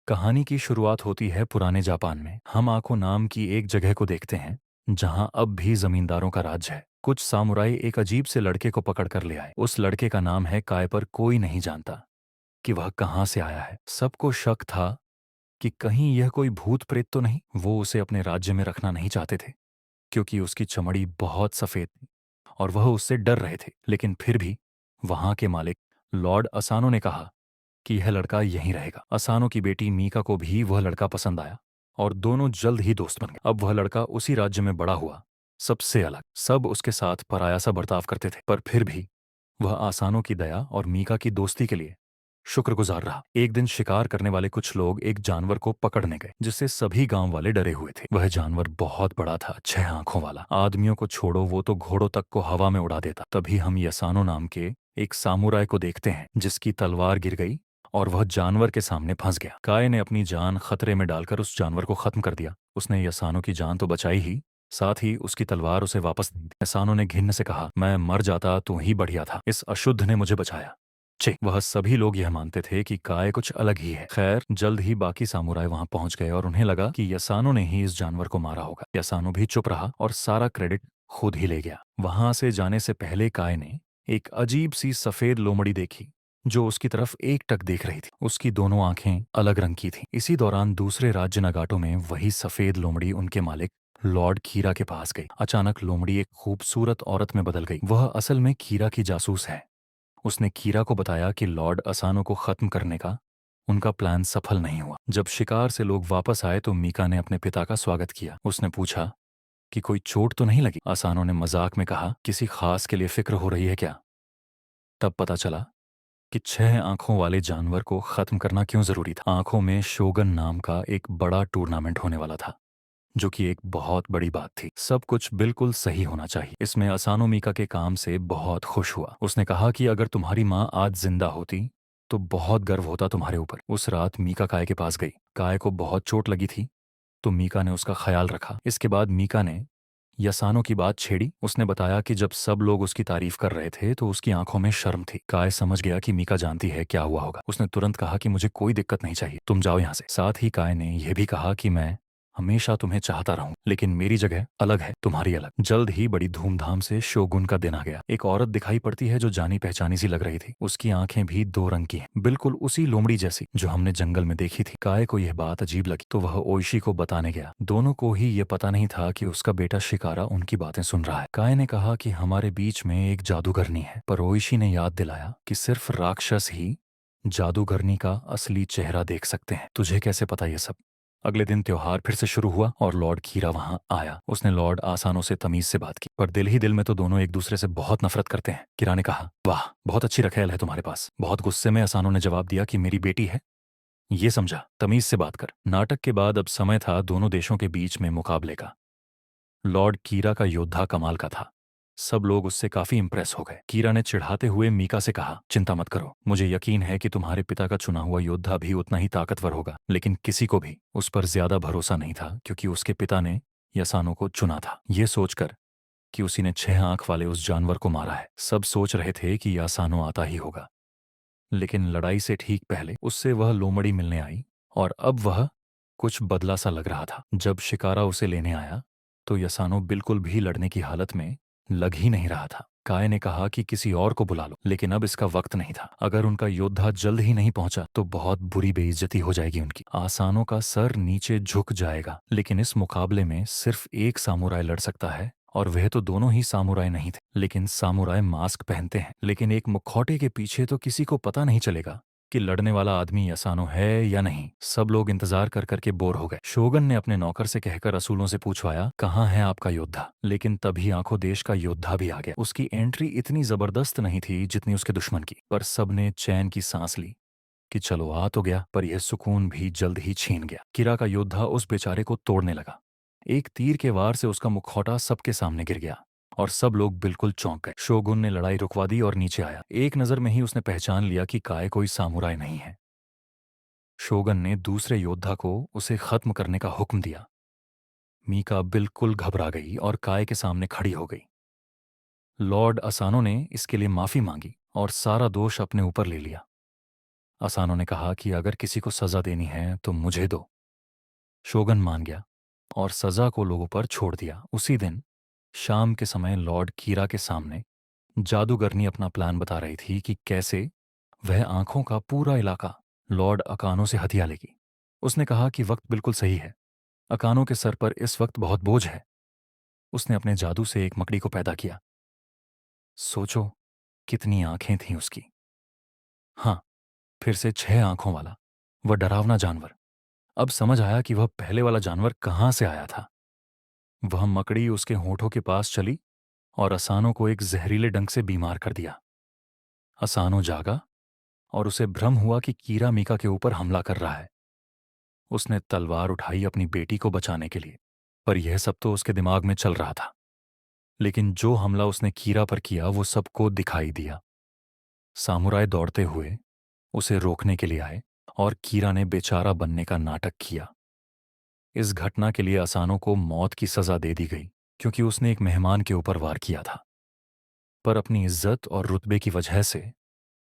कहानी की शुरुआत होती है पुराने जापान में। हम आको नाम की एक जगह को देखते हैं जहां अब भी जमींदारों का राज है। कुछ सामुराई एक अजीब से लड़के को पकड़ कर ले आए। उस लड़के का नाम है काय, पर कोई नहीं जानता कि वह कहाँ से आया है। सबको शक था कि कहीं यह कोई भूत प्रेत तो नहीं। वो उसे अपने राज्य में रखना नहीं चाहते थे क्योंकि उसकी चमड़ी बहुत सफेद थी और वह उससे डर रहे थे। लेकिन फिर भी वहां के मालिक लॉर्ड असानो ने कहा कि यह लड़का यहीं रहेगा। असानो की बेटी मीका को भी वह लड़का पसंद आया और दोनों जल्द ही दोस्त बन गए। अब वह लड़का उसी राज्य में बड़ा हुआ, सबसे अलग। सब उसके साथ पराया सा बर्ताव करते थे, पर फिर भी वह आसानों की दया और मीका की दोस्ती के लिए शुक्रगुजार रहा। एक दिन शिकार करने वाले कुछ लोग एक जानवर को पकड़ने गए जिससे सभी गांव वाले डरे हुए थे। वह जानवर बहुत बड़ा था, 6 आंखों वाला। आदमियों को छोड़ो, वो तो घोड़ों तक को हवा में उड़ा देता। तभी हम यसानो नाम के एक सामुराई को देखते हैं जिसकी तलवार गिर गई और वह जानवर के सामने फंस गया। काय ने अपनी जान खतरे में डालकर उस जानवर को खत्म कर दिया। उसने यसानो की जान तो बचाई ही, साथ ही उसकी तलवार उसे वापस दी। यसानो ने घिन्न से कहा, मैं मर जाता तो ही बढ़िया था, इस अशुद्ध ने मुझे बचाया। चे वह सभी लोग यह मानते थे कि काय कुछ अलग ही है। खैर, जल्द ही बाकी सामुराई वहां पहुंच गए और उन्हें लगा कि यसानो ने ही इस जानवर को मारा होगा। यसानो भी चुप रहा और सारा क्रेडिट खुद ही ले गया। वहां से जाने से पहले काय ने एक अजीब सी सफेद लोमड़ी देखी जो उसकी तरफ एकटक देख रही थी। उसकी दोनों आंखें अलग रंग की थीं। इसी दौरान दूसरे राज्य नगाटो में वही सफेद लोमड़ी उनके मालिक लॉर्ड खीरा के पास गई। अचानक लोमड़ी एक खूबसूरत औरत में बदल गई। वह असल में खीरा की जासूस है। उसने खीरा को बताया कि लॉर्ड असानो को खत्म करने का उनका प्लान सफल नहीं हुआ। जब शिकार से लोग वापस आए तो मीका ने अपने पिता का स्वागत किया। उसने पूछा कि कोई चोट तो नहीं लगी। असानो ने मजाक में कहा, किसी खास के लिए फिक्र हो रही है क्या? तब पता चला कि 6 आंखों वाले जानवर को खत्म करना क्यों जरूरी था। आंखों में शोगन नाम का एक बड़ा टूर्नामेंट होने वाला था, जो कि एक बहुत बड़ी बात थी। सब कुछ बिल्कुल सही होना चाहिए। इसमें असानो मीका के काम से बहुत खुश हुआ। उसने कहा कि अगर तुम्हारी माँ आज जिंदा होती तो बहुत गर्व होता तुम्हारे ऊपर। उस रात मीका काय के पास गई। काय को बहुत चोट लगी थी तो मीका ने उसका ख्याल रखा। इसके बाद मीका ने यसानो की बात छेड़ी। उसने बताया कि जब सब लोग उसकी तारीफ कर रहे थे तो उसकी आंखों में शर्म थी। काय समझ गया कि मीका जानती है क्या हुआ होगा। उसने तुरंत कहा कि मुझे कोई दिक्कत नहीं चाहिए, तुम जाओ यहाँ से। साथ ही काय ने यह भी कहा कि मैं हमेशा तुम्हें चाहता रहूं, लेकिन मेरी जगह अलग है, तुम्हारी अलग। जल्द ही बड़ी धूमधाम से शोगुन का दिन आ गया। एक औरत दिखाई पड़ती है जो जानी पहचानी सी लग रही थी। उसकी आंखें भी 2 रंग की हैं, बिल्कुल उसी लोमड़ी जैसी जो हमने जंगल में देखी थी। काय को यह बात अजीब लगी तो वह ओइशी को बताने गया। दोनों को ही ये पता नहीं था कि उसका बेटा शिकारा उनकी बातें सुन रहा है। काय ने कहा कि हमारे बीच में एक जादूगरनी है, पर ओइशी ने याद दिलाया कि सिर्फ राक्षस ही जादूगरनी का असली चेहरा देख सकते हैं। तुझे कैसे पता ये सब? अगले दिन त्योहार फिर से शुरू हुआ और लॉर्ड खीरा वहां आया। उसने लॉर्ड आसानो से तमीज से बात की, पर दिल ही दिल में तो दोनों एक दूसरे से बहुत नफरत करते हैं। किरा ने कहा, वाह, बहुत अच्छी रखेल है तुम्हारे पास। बहुत गुस्से में आसानो ने जवाब दिया कि मेरी बेटी है, ये समझा, तमीज से बात कर। नाटक के बाद अब समय था दोनों देशों के बीच में मुकाबले का। लॉर्ड कीरा का योद्धा कमाल का था। सब लोग उससे काफी इंप्रेस हो गए। कीरा ने चिढ़ाते हुए मीका से कहा, चिंता मत करो, मुझे यकीन है कि तुम्हारे पिता का चुना हुआ योद्धा भी उतना ही ताकतवर होगा। लेकिन किसी को भी उस पर ज्यादा भरोसा नहीं था क्योंकि उसके पिता ने यसानो को चुना था। ये सोचकर कि उसी ने 6 आंख वाले उस जानवर को मारा है, सब सोच रहे थे कि यासानो आता ही होगा। लेकिन लड़ाई से ठीक पहले उससे वह लोमड़ी मिलने आई और अब वह कुछ बदला सा लग रहा था। जब शिकारा उसे लेने आया तो यसानो बिल्कुल भी लड़ने की हालत में लग ही नहीं रहा था। काय ने कहा कि किसी और को बुला लो, लेकिन अब इसका वक्त नहीं था। अगर उनका योद्धा जल्द ही नहीं पहुंचा तो बहुत बुरी बेइज्जती हो जाएगी उनकी। आसानों का सर नीचे झुक जाएगा। लेकिन इस मुकाबले में सिर्फ एक सामुराई लड़ सकता है और वह तो दोनों ही सामुराई नहीं थे। लेकिन सामुराई मास्क पहनते हैं, लेकिन एक मुखौटे के पीछे तो किसी को पता नहीं चलेगा कि लड़ने वाला आदमी यसानो है या नहीं। सब लोग इंतजार कर करके बोर हो गए। शोगन ने अपने नौकर से कहकर असूलों से पूछवाया, कहाँ है आपका योद्धा? लेकिन तभी आंखों देश का योद्धा भी आ गया। उसकी एंट्री इतनी जबरदस्त नहीं थी जितनी उसके दुश्मन की, पर सबने चैन की सांस ली कि चलो आ तो गया। पर यह सुकून भी जल्द ही छीन गया। किरा का योद्धा उस बेचारे को तोड़ने लगा। एक तीर के वार से उसका मुखौटा सबके सामने गिर गया और सब लोग बिल्कुल चौंक गए। शोगुन ने लड़ाई रुकवा दी और नीचे आया। एक नजर में ही उसने पहचान लिया कि काय कोई सामुराई नहीं है। शोगन ने दूसरे योद्धा को उसे खत्म करने का हुक्म दिया। मीका बिल्कुल घबरा गई और काय के सामने खड़ी हो गई। लॉर्ड असानो ने इसके लिए माफी मांगी और सारा दोष अपने ऊपर ले लिया। असानो ने कहा कि अगर किसी को सजा देनी है तो मुझे दो। शोगन मान गया और सजा को लोगों पर छोड़ दिया। उसी दिन शाम के समय लॉर्ड कीरा के सामने जादूगरनी अपना प्लान बता रही थी कि कैसे वह आंखों का पूरा इलाका लॉर्ड अकानो से हथिया लेगी। उसने कहा कि वक्त बिल्कुल सही है। अकानो के सर पर इस वक्त बहुत बोझ है। उसने अपने जादू से एक मकड़ी को पैदा किया। सोचो कितनी आंखें थीं उसकी। हाँ, फिर से 6 आंखों वाला वह डरावना जानवर। अब समझ आया कि वह पहले वाला जानवर कहाँ से आया था। वह मकड़ी उसके होठों के पास चली और असानो को एक जहरीले डंक से बीमार कर दिया। असानो जागा और उसे भ्रम हुआ कि कीरा मीका के ऊपर हमला कर रहा है। उसने तलवार उठाई अपनी बेटी को बचाने के लिए, पर यह सब तो उसके दिमाग में चल रहा था। लेकिन जो हमला उसने कीरा पर किया वो सबको दिखाई दिया। सामुराई दौड़ते हुए उसे रोकने के लिए आए और कीरा ने बेचारा बनने का नाटक किया। इस घटना के लिए असानो को मौत की सजा दे दी गई क्योंकि उसने एक मेहमान के ऊपर वार किया था। पर अपनी इज्जत और रुतबे की वजह से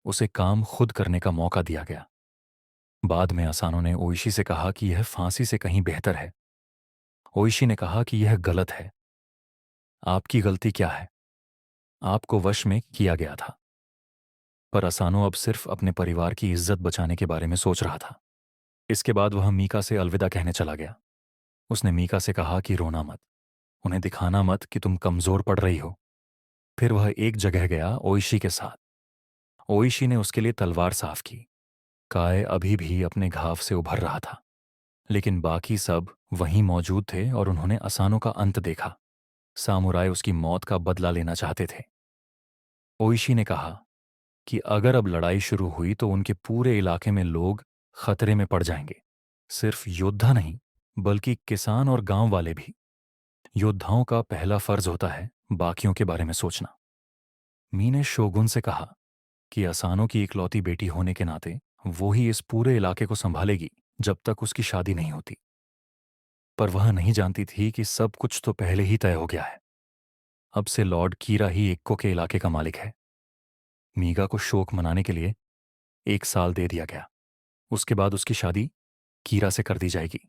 उसे काम खुद करने का मौका दिया गया। बाद में असानो ने ओइशी से कहा कि यह फांसी से कहीं बेहतर है। ओइशी ने कहा कि यह गलत है। आपकी गलती क्या है? आपको वश में किया गया था। पर असानो अब सिर्फ अपने परिवार की इज्जत बचाने के बारे में सोच रहा था। इसके बाद वह मीका से अलविदा कहने चला गया। उसने मीका से कहा कि रोना मत, उन्हें दिखाना मत कि तुम कमजोर पड़ रही हो। फिर वह एक जगह गया ओइशी के साथ। ओइशी ने उसके लिए तलवार साफ की। काय अभी भी अपने घाव से उभर रहा था, लेकिन बाकी सब वहीं मौजूद थे और उन्होंने असानो का अंत देखा। सामुराई उसकी मौत का बदला लेना चाहते थे। ओइशी ने कहा कि अगर अब लड़ाई शुरू हुई तो उनके पूरे इलाके में लोग खतरे में पड़ जाएंगे। सिर्फ योद्धा नहीं, बल्कि किसान और गांव वाले भी। योद्धाओं का पहला फर्ज होता है बाकियों के बारे में सोचना। मी ने शोगुन से कहा कि असानो की इकलौती बेटी होने के नाते वो ही इस पूरे इलाके को संभालेगी जब तक उसकी शादी नहीं होती। पर वह नहीं जानती थी कि सब कुछ तो पहले ही तय हो गया है। अब से लॉर्ड कीरा ही इक्को के इलाके का मालिक है। मीगा को शोक मनाने के लिए 1 साल दे दिया गया। उसके बाद उसकी शादी कीरा से कर दी जाएगी।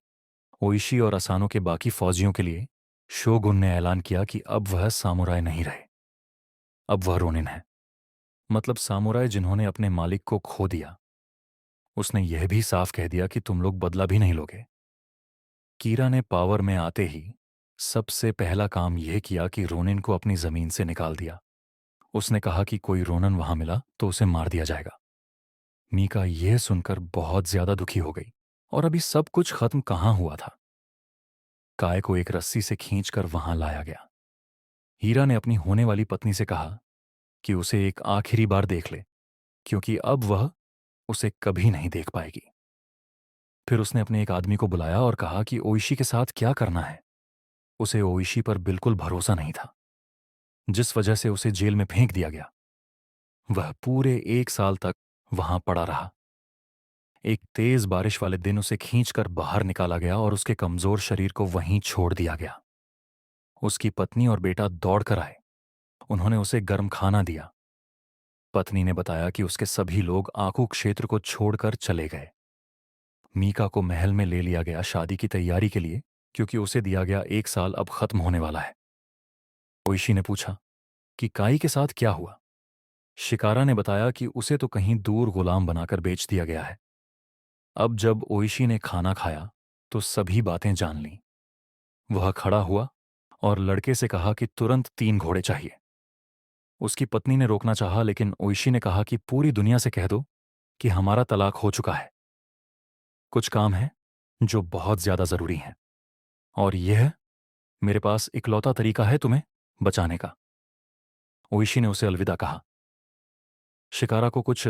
ओइशी और असानो के बाकी फौजियों के लिए शोगुन ने ऐलान किया कि अब वह सामुराई नहीं रहे, अब वह रोनिन है। मतलब सामुराई जिन्होंने अपने मालिक को खो दिया। उसने यह भी साफ कह दिया कि तुम लोग बदला भी नहीं लोगे। कीरा ने पावर में आते ही सबसे पहला काम यह किया कि रोनिन को अपनी जमीन से निकाल दिया। उसने कहा कि कोई रोनन वहां मिला तो उसे मार दिया जाएगा। मीका यह सुनकर बहुत ज्यादा दुखी हो गई। और अभी सब कुछ खत्म कहाँ हुआ था। काय को एक रस्सी से खींचकर वहां लाया गया। हीरा ने अपनी होने वाली पत्नी से कहा कि उसे एक आखिरी बार देख ले, क्योंकि अब वह उसे कभी नहीं देख पाएगी। फिर उसने अपने एक आदमी को बुलाया और कहा कि ओइशी के साथ क्या करना है। उसे ओइशी पर बिल्कुल भरोसा नहीं था, जिस वजह से उसे जेल में फेंक दिया गया। वह पूरे 1 साल तक वहां पड़ा रहा। एक तेज बारिश वाले दिन उसे खींचकर बाहर निकाला गया और उसके कमजोर शरीर को वहीं छोड़ दिया गया। उसकी पत्नी और बेटा दौड़कर आए। उन्होंने उसे गर्म खाना दिया। पत्नी ने बताया कि उसके सभी लोग आकू क्षेत्र को छोड़कर चले गए। मीका को महल में ले लिया गया शादी की तैयारी के लिए, क्योंकि उसे दिया गया 1 साल अब खत्म होने वाला है। ओइशी ने पूछा कि काई के साथ क्या हुआ। शिकारा ने बताया कि उसे तो कहीं दूर गुलाम बनाकर बेच दिया गया है। अब जब ओइशी ने खाना खाया तो सभी बातें जान लीं। वह खड़ा हुआ और लड़के से कहा कि तुरंत 3 घोड़े चाहिए। उसकी पत्नी ने रोकना चाहा, लेकिन ओइशी ने कहा कि पूरी दुनिया से कह दो कि हमारा तलाक हो चुका है। कुछ काम है जो बहुत ज्यादा जरूरी हैं, और यह मेरे पास इकलौता तरीका है तुम्हें बचाने का। ओइशी ने उसे अलविदा कहा। शिकारा को कुछ